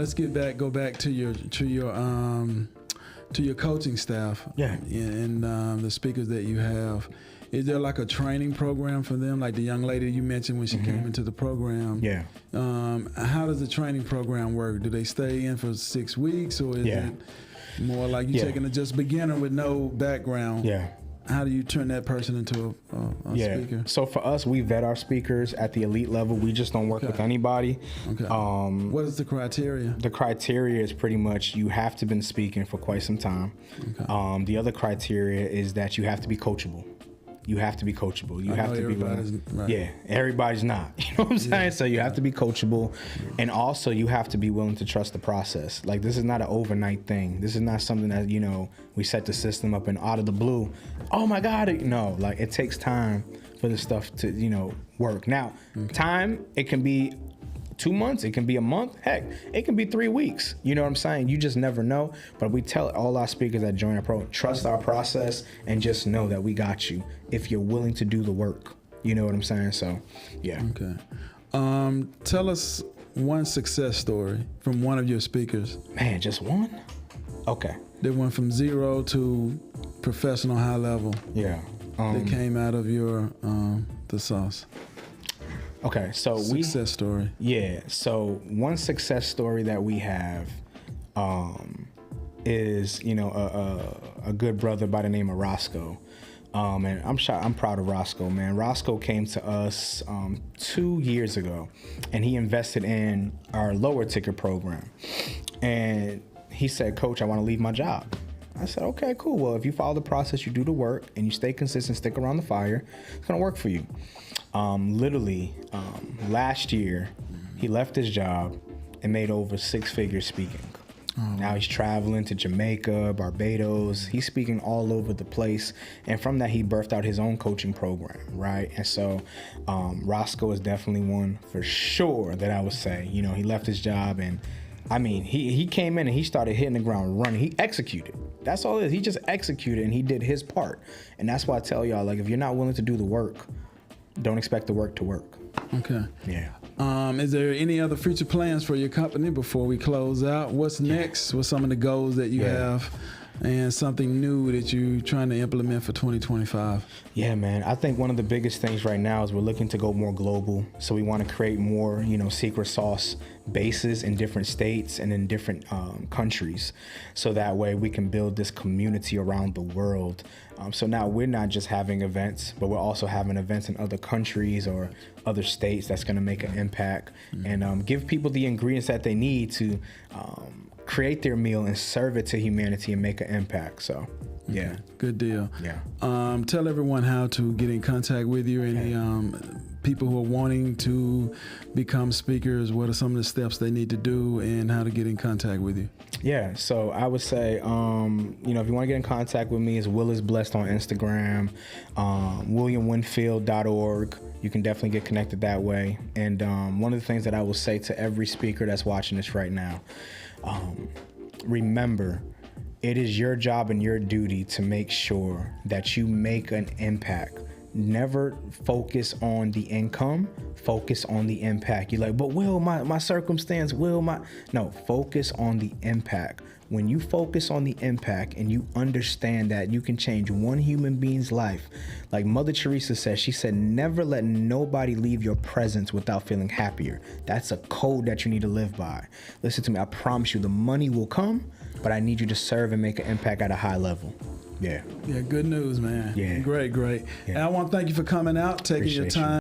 Let's go back to your coaching staff. Yeah. And the speakers that you have. Is there like a training program for them? Like the young lady you mentioned when she came into the program. Yeah. How does the training program work? Do they stay in for 6 weeks, or is it more like you taking a just beginner with no background? Yeah. How do you turn that person into a speaker? So for us, we vet our speakers at the elite level. We just don't work with anybody. Okay. What is the criteria? The criteria is pretty much you have to been speaking for quite some time. Okay. The other criteria is that you have to be coachable. You have to be coachable. You have to be willing. Right. Yeah, everybody's not. You know what I'm saying? So you have to be coachable, and also you have to be willing to trust the process. Like, this is not an overnight thing. This is not something that, you know, we set the system up and out of the blue, oh my God, no. Like, it takes time for this stuff to, you know, work. Now, time, it can be 2 months, it can be a month, heck, it can be 3 weeks. You know what I'm saying? You just never know. But we tell all our speakers that join our program, trust our process and just know that we got you if you're willing to do the work. You know what I'm saying? So, yeah. Okay. Tell us one success story from one of your speakers. Man, just one? Okay. That went from 0 to professional high level. Yeah. That came out of your the sauce. Okay, so success story. Yeah, so one success story that we have is, you know, a good brother by the name of Roscoe. And I'm proud of Roscoe, man. Roscoe came to us 2 years ago, and he invested in our lower ticket program. And he said, Coach, I want to leave my job. I said, okay, cool. Well, if you follow the process, you do the work, and you stay consistent, stick around the fire, it's going to work for you. Last year, he left his job and made over 6 figures speaking. Now he's traveling to Jamaica, Barbados. He's speaking all over the place. And from that, he birthed out his own coaching program, right? And so Roscoe is definitely one for sure that I would say, you know, he left his job, and I mean, he came in and he started hitting the ground running. He executed. That's all it is. He just executed, and he did his part. And that's why I tell y'all, like, if you're not willing to do the work, don't expect the work to work. Okay. Yeah. Is there any other future plans for your company before we close out? What's next? What's some of the goals that you have, and something new that you're trying to implement for 2025? Yeah, man. I think one of the biggest things right now is we're looking to go more global. So we want to create more, you know, secret sauce bases in different states and in different countries. So that way we can build this community around the world. So now we're not just having events, but we're also having events in other countries or other states that's going to make an impact and give people the ingredients that they need to create their meal and serve it to humanity and make an impact. So, yeah. Good deal. Yeah. Tell everyone how to get in contact with you. Any people who are wanting to become speakers, what are some of the steps they need to do and how to get in contact with you? Yeah, so I would say, you know, if you want to get in contact with me, it's Will is Blessed on Instagram, WilliamWinfield.org. You can definitely get connected that way. And one of the things that I will say to every speaker that's watching this right now, remember, it is your job and your duty to make sure that you make an impact. Never focus on the income, focus on the impact. You're like, but Will, my circumstance, no, focus on the impact. When you focus on the impact and you understand that you can change one human being's life, like Mother Teresa said, she said, never let nobody leave your presence without feeling happier. That's a code that you need to live by. Listen to me, I promise you the money will come, but I need you to serve and make an impact at a high level. Yeah. Yeah, good news, man. Yeah. Great. Yeah. And I want to thank you for coming out, taking your time.